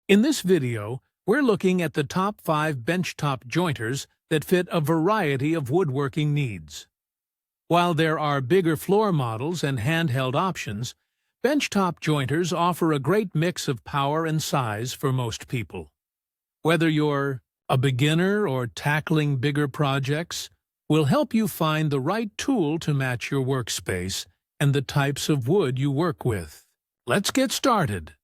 In this video, we're looking at the top 5 benchtop jointers that fit a variety of woodworking needs. While there are bigger floor models and handheld options, benchtop jointers offer a great mix of power and size for most people. Whether you're a beginner or tackling bigger projects, we'll help you find the right tool to match your workspace and the types of wood you work with. Let's get started.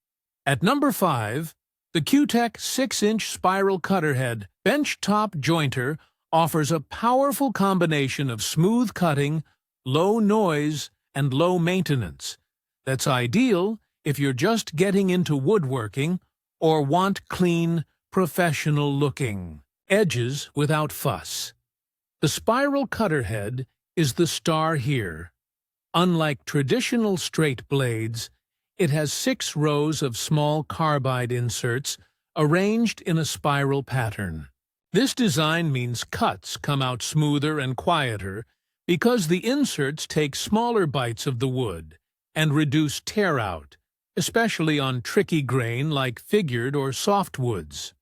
At number 5, the Cutech 6-inch spiral Cutterhead benchtop jointer offers a powerful combination of smooth cutting, low noise, and low maintenance that's ideal if you're just getting into woodworking or want clean, professional-looking edges without fuss. The spiral Cutterhead is the star here. Unlike traditional straight blades, it has 6 rows of small carbide inserts arranged in a spiral pattern. This design means cuts come out smoother and quieter because the inserts take smaller bites of the wood and reduce tear out, especially on tricky grain like figured or softwoods.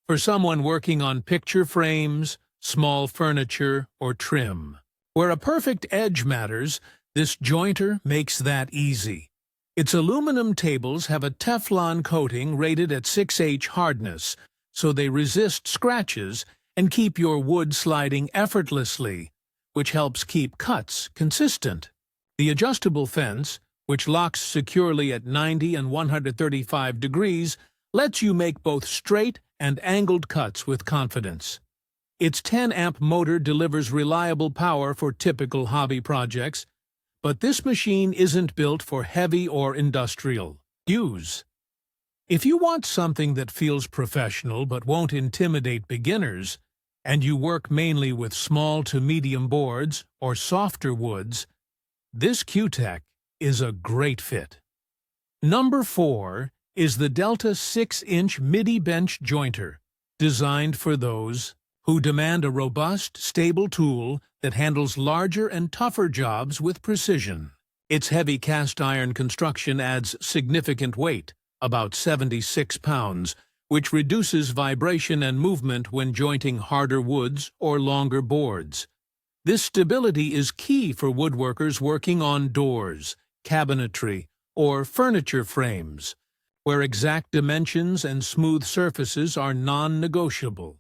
For someone working on picture frames, small furniture, or trim, where a perfect edge matters, this jointer makes that easy. Its aluminum tables have a Teflon coating rated at 6H hardness, so they resist scratches and keep your wood sliding effortlessly, which helps keep cuts consistent. The adjustable fence, which locks securely at 90 and 135 degrees, lets you make both straight and angled cuts with confidence. Its 10-amp motor delivers reliable power for typical hobby projects, but this machine isn't built for heavy or industrial use. If you want something that feels professional but won't intimidate beginners, and you work mainly with small to medium boards or softer woods, this Cutech is a great fit. Number 4 is the Delta 6-inch Midi-Bench jointer, designed for those who demand a robust, stable tool that handles larger and tougher jobs with precision. Its heavy cast-iron construction adds significant weight, about 76 pounds, which reduces vibration and movement when jointing harder woods or longer boards. This stability is key for woodworkers working on doors, cabinetry, or furniture frames, where exact dimensions and smooth surfaces are non-negotiable.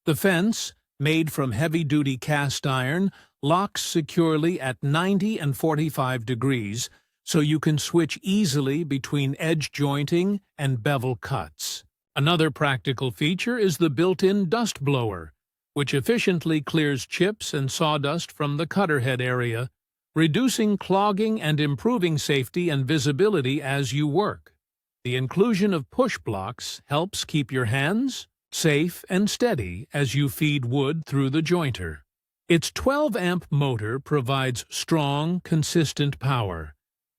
The fence, made from heavy-duty cast iron, locks securely at 90 and 45 degrees, so you can switch easily between edge jointing and bevel cuts. Another practical feature is the built-in dust blower, which efficiently clears chips and sawdust from the Cutterhead area, reducing clogging and improving safety and visibility as you work. The inclusion of push blocks helps keep your hands safe and steady as you feed wood through the jointer. Its 12-amp motor provides strong, consistent power,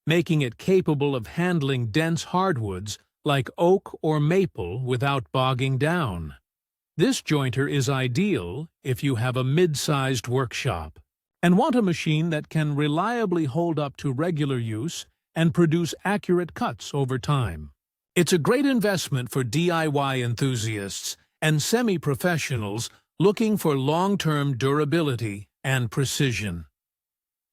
making it capable of handling dense hardwoods like oak or maple without bogging down. This jointer is ideal if you have a mid-sized workshop and want a machine that can reliably hold up to regular use and produce accurate cuts over time. It's a great investment for DIY enthusiasts and semi-professionals looking for long-term durability and precision.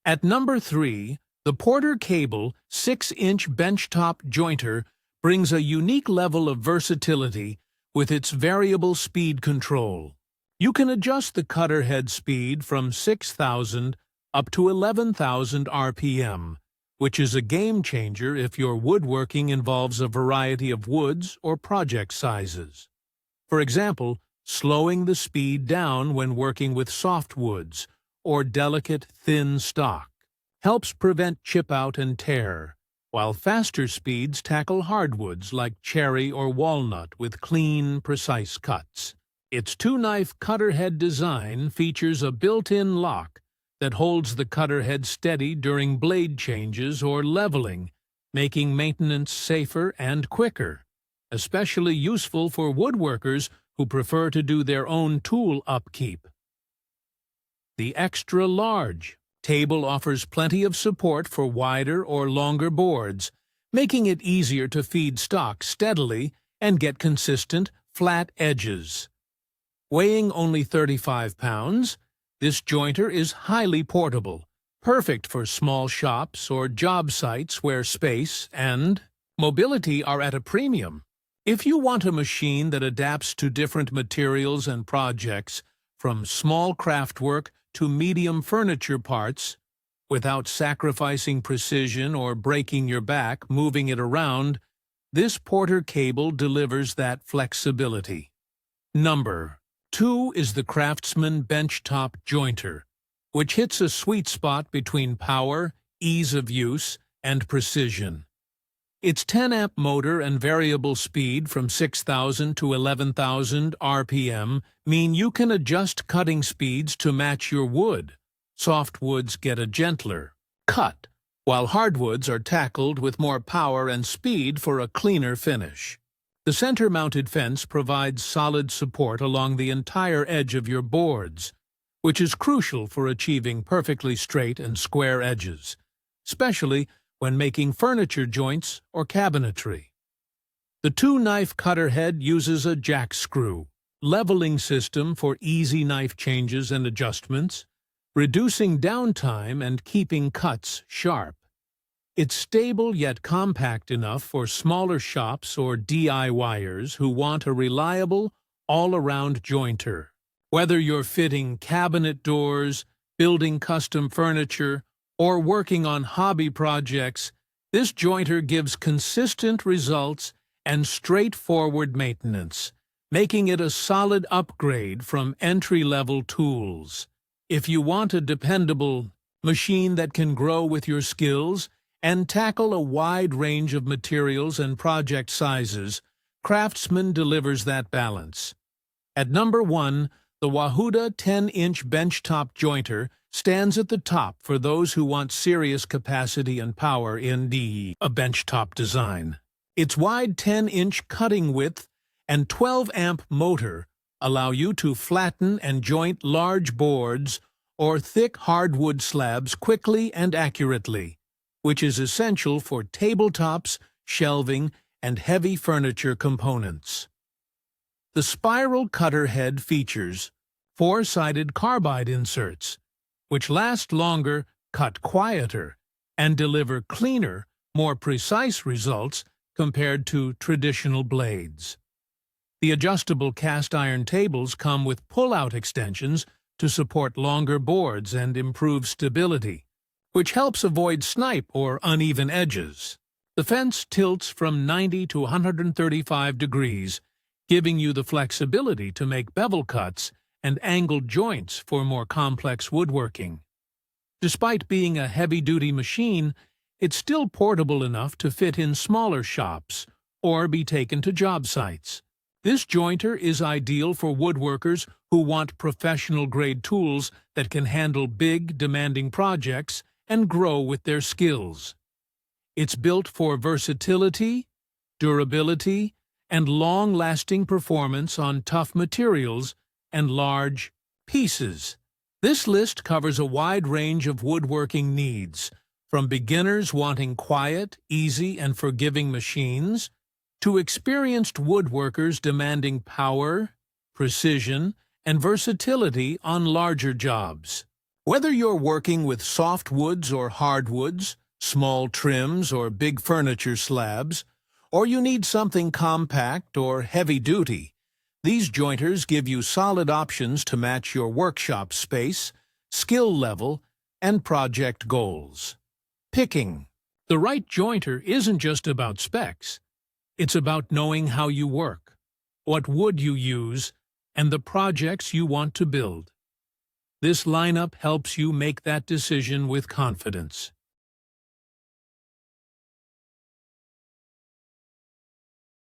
At number 3, the Porter Cable 6-inch benchtop jointer brings a unique level of versatility with its variable speed control. You can adjust the Cutterhead speed from 6,000 up to 11,000 RPM, which is a game-changer if your woodworking involves a variety of woods or project sizes. For example, slowing the speed down when working with softwoods or delicate, thin stock helps prevent chip-out and tear, while faster speeds tackle hardwoods like cherry or walnut with clean, precise cuts. Its 2-knife Cutterhead design features a built-in lock that holds the Cutterhead steady during blade changes or leveling, making maintenance safer and quicker, especially useful for woodworkers who prefer to do their own tool upkeep. The extra-large table offers plenty of support for wider or longer boards, making it easier to feed stock steadily and get consistent, flat edges. Weighing only 35 pounds, this jointer is highly portable, perfect for small shops or job sites where space and mobility are at a premium. If you want a machine that adapts to different materials and projects, from small craftwork to medium furniture parts, without sacrificing precision or breaking your back moving it around, this Porter cable delivers that flexibility. Number 2 is the Craftsman Benchtop jointer, which hits a sweet spot between power, ease of use, and precision. Its 10-amp motor and variable speed from 6,000 to 11,000 RPM mean you can adjust cutting speeds to match your wood. Soft woods get a gentler cut, while hardwoods are tackled with more power and speed for a cleaner finish. The center-mounted fence provides solid support along the entire edge of your boards, which is crucial for achieving perfectly straight and square edges, especially when making furniture joints or cabinetry. The two-knife Cutterhead uses a jack screw leveling system for easy knife changes and adjustments, reducing downtime and keeping cuts sharp. It's stable yet compact enough for smaller shops or DIYers who want a reliable, all-around jointer. Whether you're fitting cabinet doors, building custom furniture, or working on hobby projects, this jointer gives consistent results and straightforward maintenance, making it a solid upgrade from entry-level tools. If you want a dependable machine that can grow with your skills and tackle a wide range of materials and project sizes, Craftsman delivers that balance. At number 1, the Wahuda 10-inch benchtop jointer stands at the top for those who want serious capacity and power in a benchtop design. Its wide 10-inch cutting width and 12-amp motor allow you to flatten and joint large boards or thick hardwood slabs quickly and accurately, which is essential for tabletops, shelving, and heavy furniture components. The spiral cutter head features 4-sided carbide inserts, which last longer, cut quieter, and deliver cleaner, more precise results compared to traditional blades. The adjustable cast-iron tables come with pull-out extensions to support longer boards and improve stability, which helps avoid snipe or uneven edges. The fence tilts from 90 to 135 degrees, giving you the flexibility to make bevel cuts and angled joints for more complex woodworking. Despite being a heavy-duty machine, it's still portable enough to fit in smaller shops or be taken to job sites. This jointer is ideal for woodworkers who want professional-grade tools that can handle big, demanding projects and grow with their skills. It's built for versatility, durability, and long-lasting performance on tough materials and large pieces. This list covers a wide range of woodworking needs, from beginners wanting quiet, easy, and forgiving machines, to experienced woodworkers demanding power, precision, and versatility on larger jobs. Whether you're working with soft woods or hardwoods, small trims or big furniture slabs, or you need something compact or heavy-duty, these jointers give you solid options to match your workshop space, skill level, and project goals. Picking the right jointer isn't just about specs. It's about knowing how you work, what wood you use, and the projects you want to build. This lineup helps you make that decision with confidence.